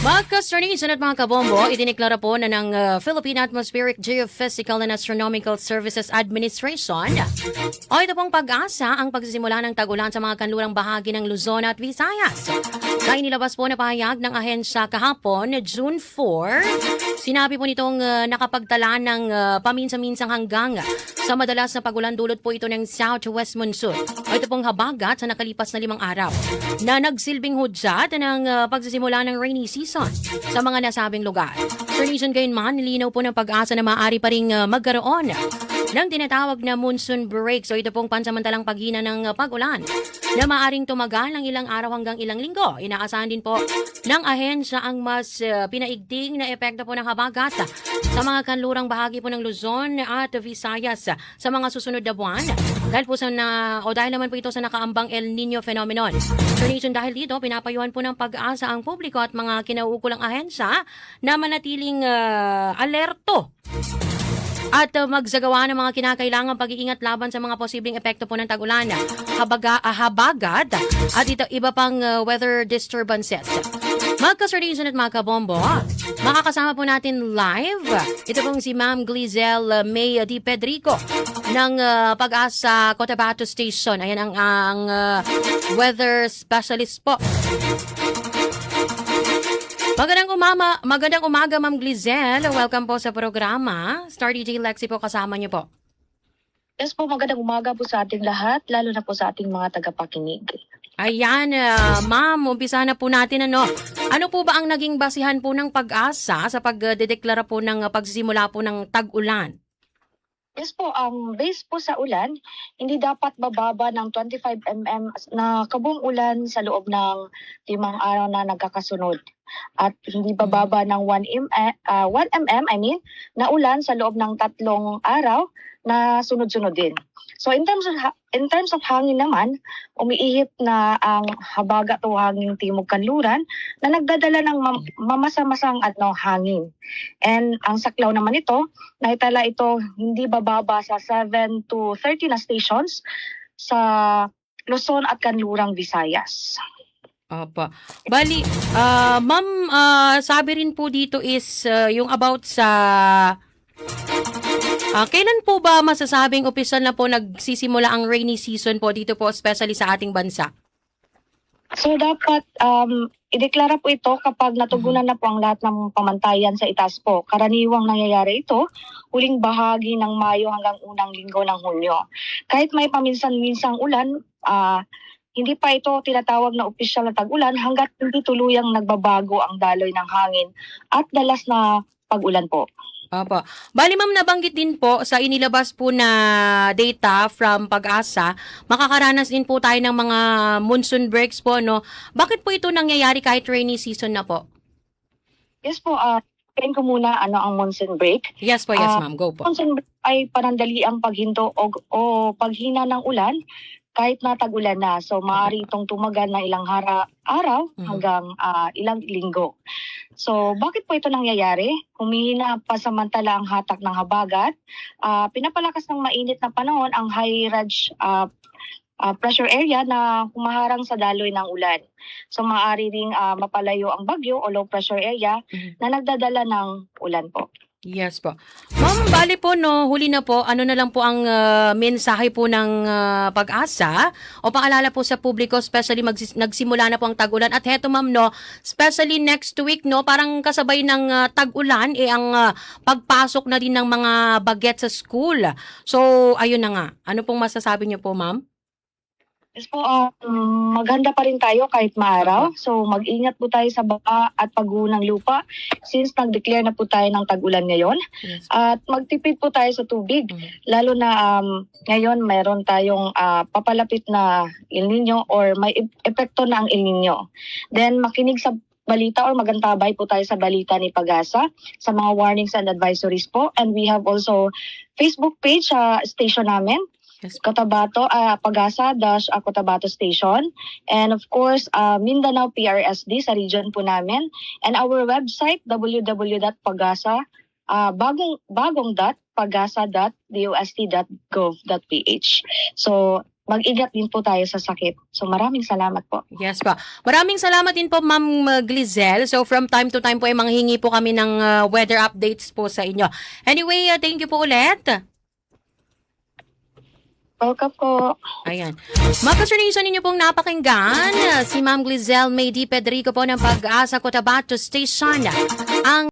Mga ka-Starnation at mga kabombo, itineklara po na ng Philippine Atmospheric Geophysical and Astronomical Services Administration o ito pong pag-asa ang pagsisimula ng tag-ulan sa mga kanlurang bahagi ng Luzon at Visayas. Sa inilabas po na pahayag ng ahensya kahapon, June 4, sinabi po nitong nakapagtala ng paminsan-minsang hanggang sa madalas na pagulan dulot po ito ng southwest monsoon o ito pong habagat sa nakalipas na 5 araw na nagsilbing hudyat ng pagsisimula ng rainy season sa mga nasabing lugar. Starnation gayunman, nilinaw po ng pag-asa na maaari pa rin magkaroon ng tinatawag na monsoon break. So ito pong pansamantalang paghina ng pag-ulan na maaring tumagal ng ilang araw hanggang ilang linggo. Inaasahan din po ng ahensya ang mas pinaigting na epekto po ng habagat sa mga kanlurang bahagi po ng Luzon at Visayas sa mga susunod na buwan. Dahil po dahil naman po ito sa nakaambang El Nino phenomenon. Starnation, dahil dito, pinapayuhan po ng pag-asa ang publiko at mga kinauukulang ahensya na manatiling alerto at magsagawa ng mga kinakailangang pag-iingat laban sa mga posibleng epekto po ng tag-ulan, habagat at iba pang weather disturbances. Magka-Starnation at mga kabombo, makakasama po natin live. Ito pong si Ma'am Glizelle May Di Pedrico ng Pag-asa Cotabato Station. Ayan ang weather specialist po. Magandang umaga, Ma'am Glizelle. Welcome po sa programa. Star DJ Lexi po kasama niyo po. Yes po, magandang umaga po sa ating lahat, lalo na po sa ating mga tagapakinig. Ayan, ma'am, umpisa na po natin Ano po ba ang naging basihan po ng pag-asa sa pagdedeklara po ng pagsisimula po ng tag-ulan? Yes po, ang base po sa ulan, hindi dapat bababa ng 25 mm na kabuong ulan sa loob ng 5 araw na nagkakasunod. At hindi bababa ng 1 mm, na ulan sa loob ng 3 araw na sunod-sunod din. So in terms of hangin naman, umiihip na ang habagat o hangin timog kanluran na nagdadala ng mamasa-masang hangin. And ang saklaw naman ito, naitala ito hindi bababa sa 7 to 30 na stations sa Luzon at kanlurang Visayas. Opo. Bali, ma'am, sabi rin po dito is yung about sa kailan po ba masasabing opisyal na po nagsisimula ang rainy season po dito po, especially sa ating bansa? So dapat ideklara po ito kapag natugunan na po ang lahat ng pamantayan sa itaas po. Karaniwang nangyayari ito huling bahagi ng Mayo hanggang unang linggo ng Hunyo. Kahit may paminsan-minsang ulan, hindi pa ito tinatawag na opisyal na tag-ulan hanggat hindi tuluyang nagbabago ang daloy ng hangin at dalas na pag-ulan po. Opo. Bali ma'am, nabanggit din po sa inilabas po na data from Pag-asa, makakaranas din po tayo ng mga monsoon breaks po, no? Bakit po ito nangyayari kahit rainy season na po? Yes po, tingin ko muna ang monsoon break. Yes po, yes ma'am. Go po. Monsoon break ay panandali ang paghinto o paghina ng ulan kahit na tag-ulan na. So maaari itong tumagal na ilang araw hanggang ilang linggo. So bakit po ito nangyayari? Humihina pa samantala ang hatak ng habagat. Pinapalakas ng mainit na panahon ang high ridge pressure area na humaharang sa daloy ng ulan. So maaari ring mapalayo ang bagyo o low pressure area na nagdadala ng ulan po. Yes po. Ma'am, bali po huli na po, ano na lang po ang mensahe po ng Pag-asa o paalala po sa publiko, especially nagsimula na po ang tag-ulan. At heto ma'am, especially next week, parang kasabay ng tag-ulan, ang pagpasok na din ng mga baget sa school. So, ayun na nga. Ano pong masasabi niyo po, ma'am? Yes po, maghanda pa rin tayo kahit maaraw. So mag-ingat po tayo sa baka at pagguho ng lupa since nag-declare na po tayo ng tag-ulan ngayon. Yes. At magtipid po tayo sa tubig. Lalo na ngayon mayroon tayong papalapit na El Nino or may epekto na ang El Nino. Then makinig sa balita or magantabay po tayo sa balita ni Pag-asa sa mga warnings and advisories po. And we have also Facebook page sa station namin. Yes. Cotabato, Pag-asa-Cotabato Station. And of course, Mindanao PRSD sa region po namin. And our website, www.pagasa, bagong.pagasa.dost.gov.ph. So, mag-ingat din po tayo sa sakit. So maraming salamat po. Yes po. Maraming salamat din po, Ma'am Glizel. So from time to time po ay manghingi po kami ng weather updates po sa inyo. Anyway, thank you po ulit. Welcome po. Ayan. Mga ka-Nation, ninyo pong napakinggan si Ma'am Glizel May D. Pedrico po ng Pag-asa Cotabato Station. Ang